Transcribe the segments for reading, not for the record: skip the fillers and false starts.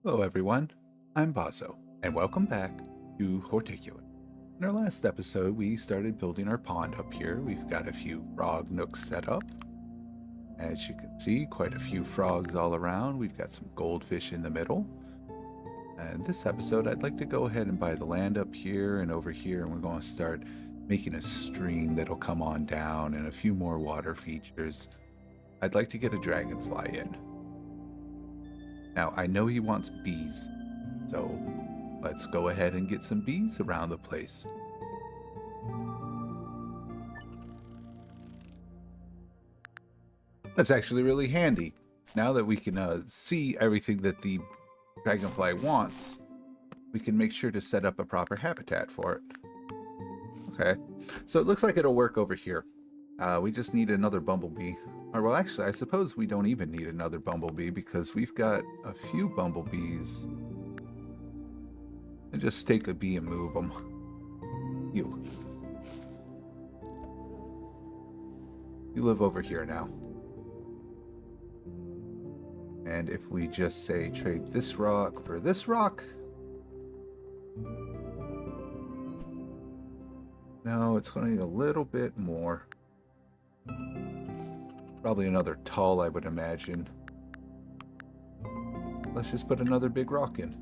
Hello everyone, I'm Bazo, and welcome back to Horticular. In our last episode, we started building our pond up here. We've got a few frog nooks set up. As you can see, quite a few frogs all around. We've got some goldfish in the middle. And this episode, I'd like to go ahead and buy the land up here and over here, and we're going to start making a stream that'll come on down and a few more water features. I'd like to get a dragonfly in. Now, I know he wants bees, so let's go ahead and get some bees around the place. That's actually really handy. Now that we can see everything that the dragonfly wants, we can make sure to set up a proper habitat for it. Okay, so it looks like it'll work over here. We just need another bumblebee. Or, well, actually, I suppose we don't even need another bumblebee because we've got a few bumblebees. And just take a bee and move them. You live over here now. And if we just say trade this rock for this rock. No, it's going to need a little bit more. Probably another tall, I would imagine. Let's just put another big rock in.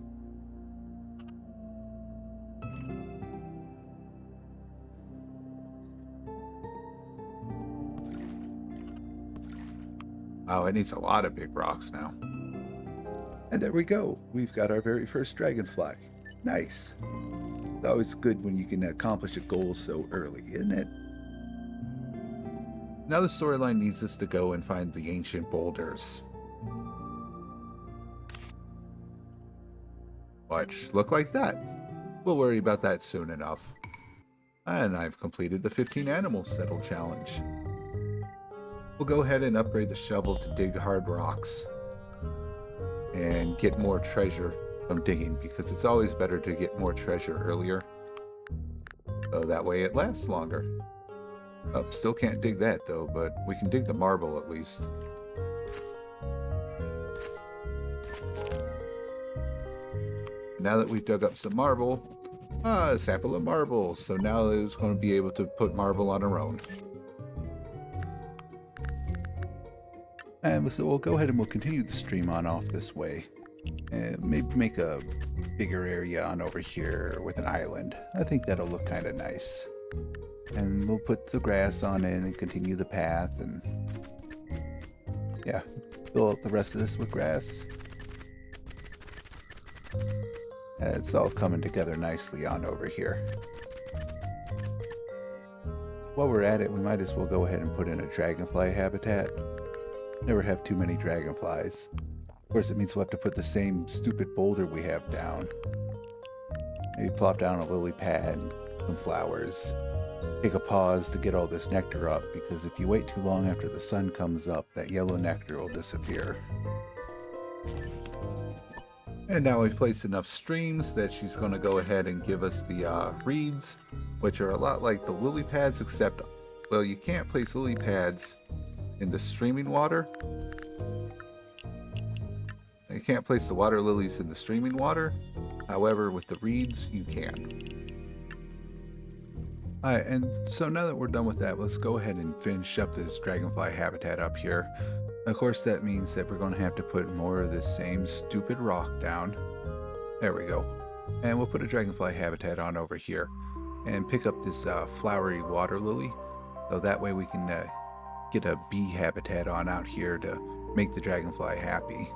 Wow, it needs a lot of big rocks now. And there we go. We've got our very first dragonfly. Nice. It's always good when you can accomplish a goal so early, isn't it? Now the storyline needs us to go and find the ancient boulders. Which look like that. We'll worry about that soon enough. And I've completed the 15 animal settle challenge. We'll go ahead and upgrade the shovel to dig hard rocks and get more treasure from digging, because it's always better to get more treasure earlier, so that way it lasts longer. Oh, still can't dig that though, but we can dig the marble at least. Now that we've dug up some marble, a sample of marble, so now it's going to be able to put marble on our own. And so we'll go ahead and we'll continue the stream on off this way. And maybe make a bigger area on over here with an island. I think that'll look kind of nice. And we'll put the grass on it and continue the path, and yeah, fill out the rest of this with grass. It's all coming together nicely on over here. While we're at it, we might as well go ahead and put in a dragonfly habitat. Never have too many dragonflies. Of course, it means we'll have to put the same stupid boulder we have down. Maybe plop down a lily pad, some flowers. Take a pause to get all this nectar up, because if you wait too long after the sun comes up, that yellow nectar will disappear. And now we've placed enough streams that she's going to go ahead and give us the reeds, which are a lot like the lily pads, except, well, you can't place lily pads in the streaming water. You can't place the water lilies in the streaming water. However, with the reeds, you can. Alright, and so now that we're done with that, let's go ahead and finish up this dragonfly habitat up here. Of course, that means that we're going to have to put more of this same stupid rock down. There we go. And we'll put a dragonfly habitat on over here. And pick up this flowery water lily. So that way we can get a bee habitat on out here to make the dragonfly happy.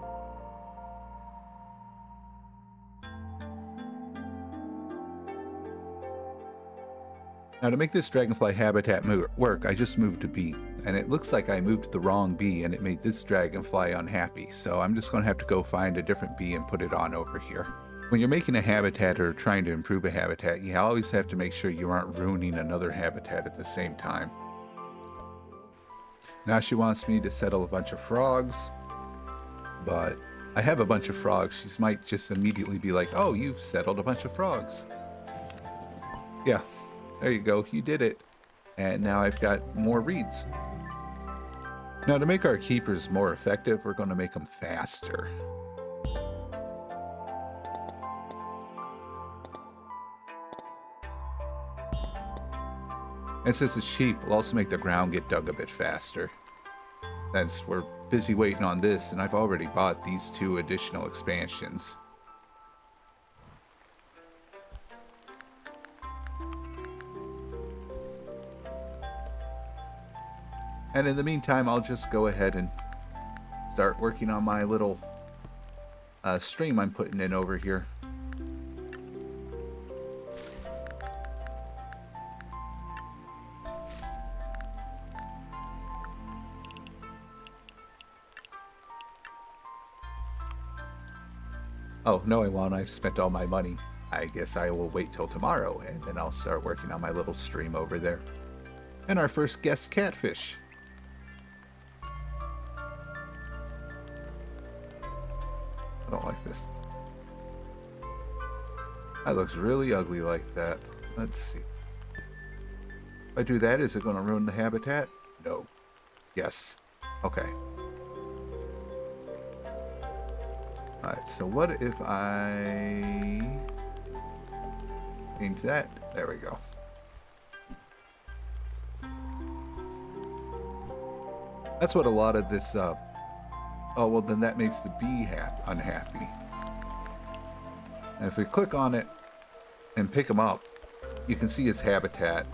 Now, to make this dragonfly habitat work, I just moved a bee, and it looks like I moved the wrong bee and it made this dragonfly unhappy, so I'm just going to have to go find a different bee and put it on over here. When you're making a habitat or trying to improve a habitat, you always have to make sure you aren't ruining another habitat at the same time. Now she wants me to settle a bunch of frogs, but I have a bunch of frogs. She might just immediately be like, oh, you've settled a bunch of frogs. Yeah. There you go, you did it. And now I've got more reeds. Now to make our keepers more effective, we're going to make them faster. And since it's cheap, we'll also make the ground get dug a bit faster. Since we're busy waiting on this, and I've already bought these 2 additional expansions. And in the meantime, I'll just go ahead and start working on my little stream I'm putting in over here. Oh, no, I won't. I've spent all my money. I guess I will wait till tomorrow, and then I'll start working on my little stream over there. And our first guest, Catfish. I don't like this. That looks really ugly like that. Let's see. If I do that, is it going to ruin the habitat? No. Yes. Okay. Alright, so what if I change that? There we go. That's what a lot of this, oh, well, then that makes the bee unhappy. And if we click on it and pick him up, you can see his habitat.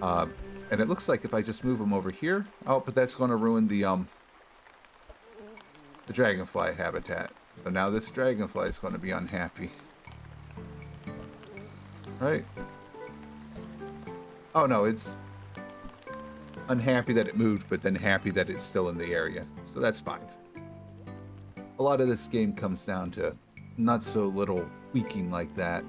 And it looks like if I just move him over here, oh, but that's going to ruin the dragonfly habitat. So now this dragonfly is going to be unhappy. Right? Oh no, it's unhappy that it moved, but then happy that it's still in the area. So that's fine. A lot of this game comes down to not so little tweaking like that.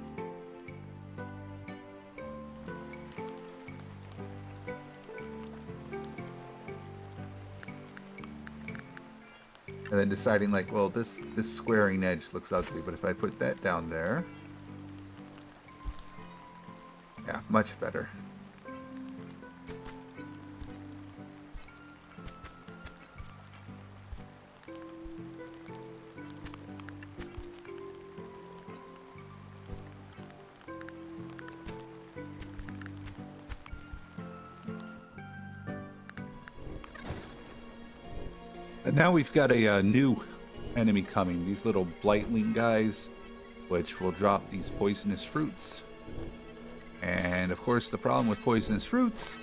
And then deciding like, well, this squaring edge looks ugly, but if I put that down there, yeah, much better. And now we've got a new enemy coming. These little blightling guys, which will drop these poisonous fruits. And of course, the problem with poisonous fruits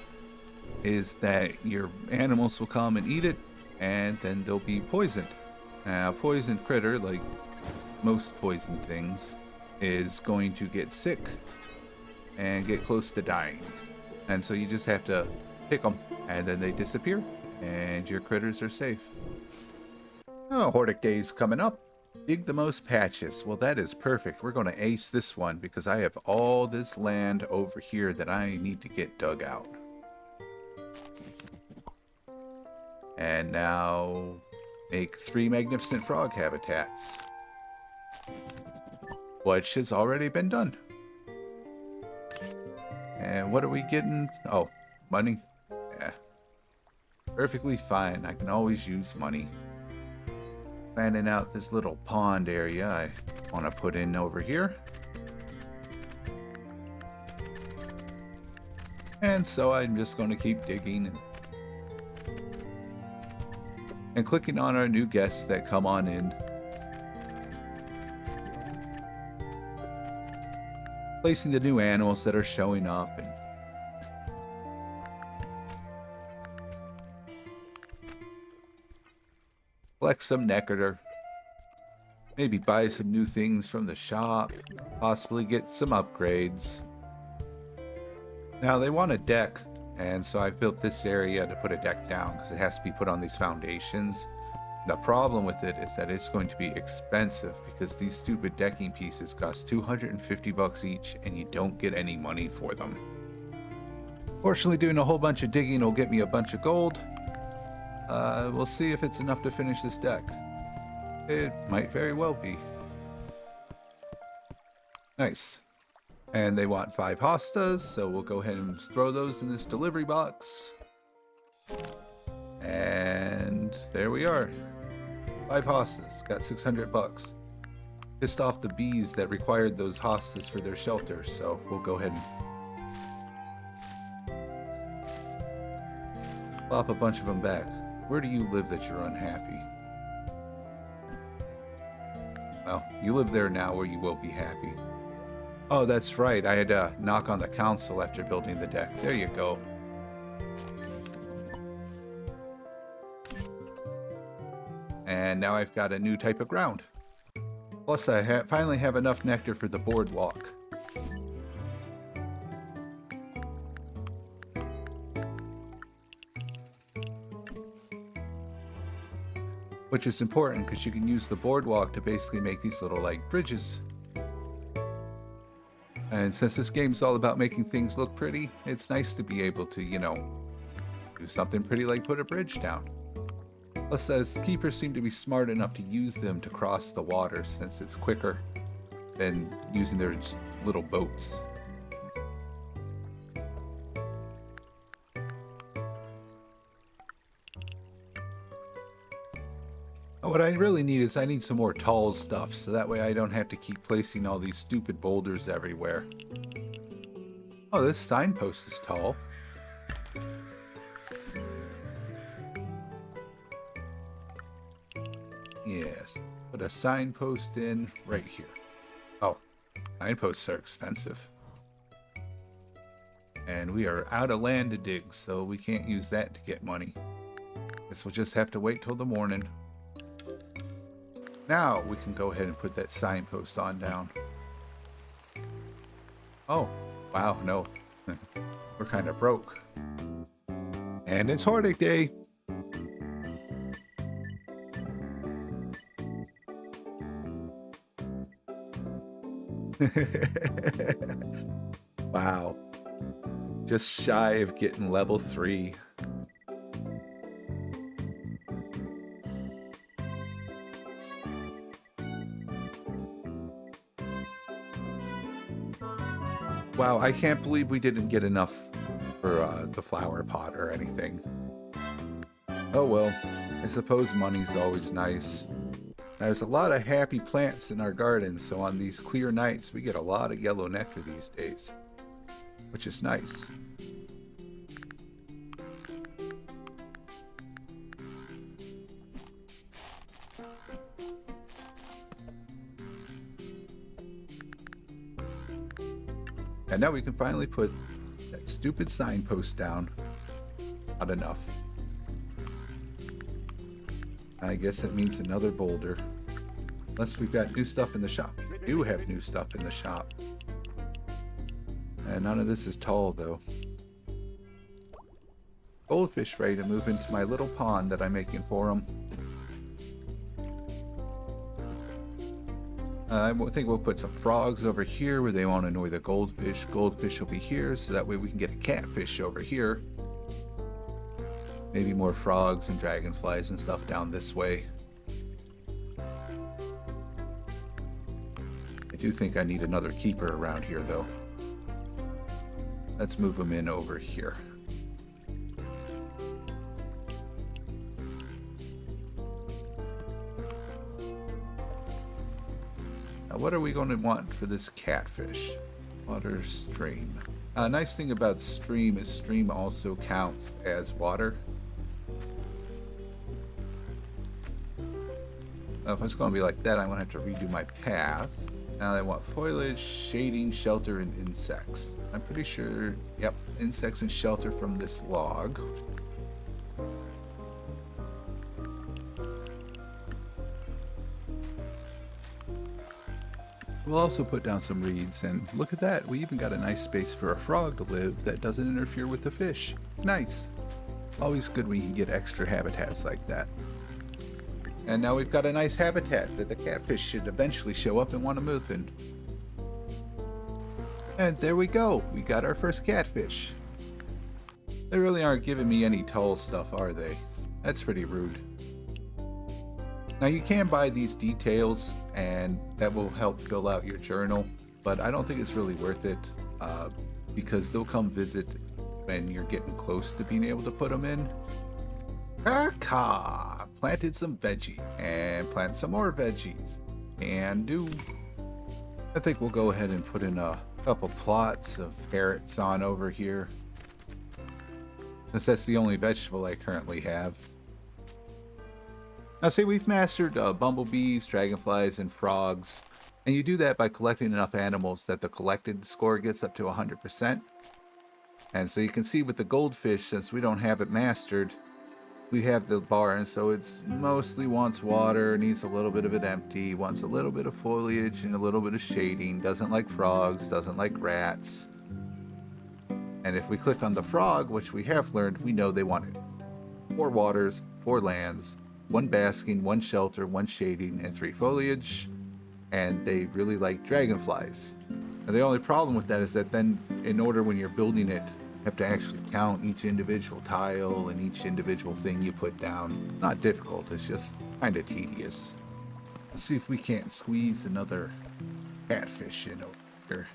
is that your animals will come and eat it, and then they'll be poisoned. Now, a poisoned critter, like most poisoned things, is going to get sick and get close to dying. And so you just have to pick them, and then they disappear, and your critters are safe. Oh, Hortic Day's coming up. Dig the most patches. Well, that is perfect. We're going to ace this one because I have all this land over here that I need to get dug out. And now make 3 magnificent frog habitats, which has already been done. And what are we getting? Oh, money. Yeah. Perfectly fine. I can always use money. Planning out this little pond area I want to put in over here. And so I'm just going to keep digging and clicking on our new guests that come on in. Placing the new animals that are showing up and collect some nectar, maybe buy some new things from the shop, possibly get some upgrades. Now they want a deck, and so I've built this area to put a deck down because it has to be put on these foundations. The problem with it is that it's going to be expensive because these stupid decking pieces cost 250 bucks each and you don't get any money for them. Fortunately, doing a whole bunch of digging will get me a bunch of gold. We'll see if it's enough to finish this deck. It might very well be. Nice. And they want 5 hostas, so we'll go ahead and throw those in this delivery box. And there we are. 5 hostas. Got 600 bucks. Pissed off the bees that required those hostas for their shelter, so we'll go ahead and Plop a bunch of them back. Where do you live that you're unhappy? Well, you live there now where you will be happy. Oh, that's right. I had to knock on the council after building the deck. There you go. And now I've got a new type of ground. Plus, I finally have enough nectar for the boardwalk. Which is important because you can use the boardwalk to basically make these little like bridges. And since this game's all about making things look pretty, it's nice to be able to, you know, do something pretty like put a bridge down. Plus, those keepers seem to be smart enough to use them to cross the water since it's quicker than using their little boats. What I really need is I need some more tall stuff, so that way I don't have to keep placing all these stupid boulders everywhere. Oh, this signpost is tall. Yes, put a signpost in right here. Oh, signposts are expensive. And we are out of land to dig, so we can't use that to get money. Guess we'll just have to wait till the morning. Now we can go ahead and put that signpost on down. Oh, wow, no. We're kind of broke. And it's Hortic Day. Wow. Just shy of getting level 3. Wow, I can't believe we didn't get enough for the flower pot or anything. Oh well, I suppose money's always nice. There's a lot of happy plants in our garden, so on these clear nights we get a lot of yellow nectar these days, which is nice. And now we can finally put that stupid signpost down. Not enough. I guess that means another boulder. Unless we've got new stuff in the shop. We do have new stuff in the shop. And none of this is tall though. Goldfish ready to move into my little pond that I'm making for them. I think we'll put some frogs over here where they won't annoy the goldfish. Goldfish will be here, so that way we can get a catfish over here. Maybe more frogs and dragonflies and stuff down this way. I do think I need another keeper around here, though. Let's move them in over here. What are we going to want for this catfish? Water stream. Nice thing about stream is stream also counts as water. If it's going to be like that, I'm going to have to redo my path. Now I want foliage, shading, shelter, and insects. I'm pretty sure, yep, insects and shelter from this log. We'll also put down some reeds, and look at that, we even got a nice space for a frog to live that doesn't interfere with the fish. Nice. Always good when you can get extra habitats like that. And now we've got a nice habitat that the catfish should eventually show up and want to move in. And there we go, we got our first catfish. They really aren't giving me any tall stuff, are they? That's pretty rude. Now you can buy these details and that will help fill out your journal, but I don't think it's really worth it because they'll come visit when you're getting close to being able to put them in. Planted some veggies and plant some more veggies and do. I think we'll go ahead and put in a couple plots of carrots on over here. since that's the only vegetable I currently have. Now, say we've mastered bumblebees, dragonflies, and frogs, and you do that by collecting enough animals that the collected score gets up to 100%. And so you can see with the goldfish, since we don't have it mastered, we have the bar, and so it's mostly wants water, needs a little bit of it empty, wants a little bit of foliage and a little bit of shading, doesn't like frogs, doesn't like rats. And if we click on the frog, which we have learned, we know they want it. 4 waters, 4 lands, 1 basking, 1 shelter, 1 shading, and 3 foliage. And they really like dragonflies. Now the only problem with that is that then, in order when you're building it, you have to actually count each individual tile and each individual thing you put down. Not difficult, it's just kind of tedious. Let's see if we can't squeeze another catfish in over here.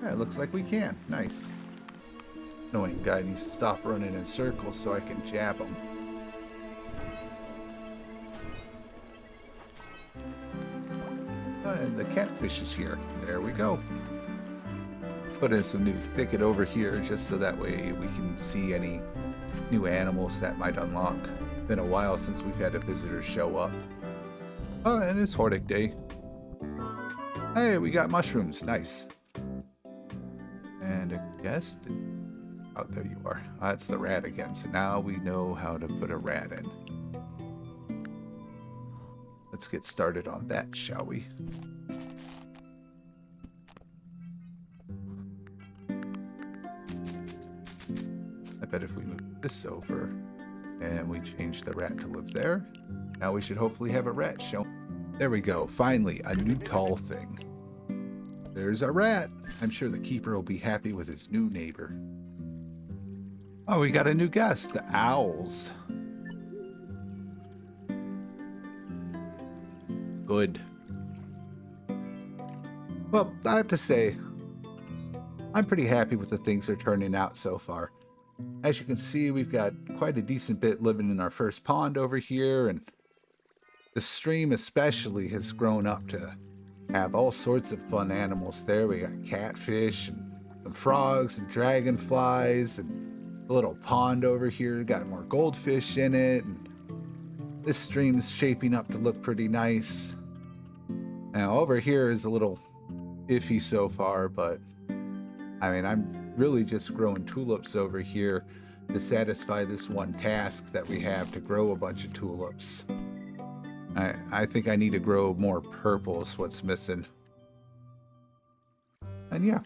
Yeah, it looks like we can. Nice. Annoying guy needs to stop running in circles so I can jab him. And the catfish is here. There we go. Put in some new thicket over here just so that way we can see any new animals that might unlock. Been a while since we've had a visitor show up. Oh, and it's Hortic Day. Hey, we got mushrooms. Nice. And a guest. Oh, there you are. That's the rat again. So now we know how to put a rat in. Let's get started on that, shall we? I bet if we move this over and we change the rat to live there, now we should hopefully have a rat show. There we go. Finally, a new tall thing. There's a rat. I'm sure the keeper will be happy with his new neighbor. Oh, we got a new guest, the owls. Good. Well, I have to say, I'm pretty happy with the things they're turning out so far. As you can see, we've got quite a decent bit living in our first pond over here, and the stream especially has grown up to have all sorts of fun animals there. We got catfish and some frogs and dragonflies, and a little pond over here got more goldfish in it, and this stream is shaping up to look pretty nice. Now over here is a little iffy so far, but I mean, I'm really just growing tulips over here to satisfy this one task that we have to grow a bunch of tulips. I think I need to grow more purple is what's missing. And yeah,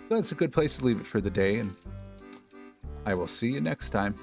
that's a good place to leave it for the day, and I will see you next time.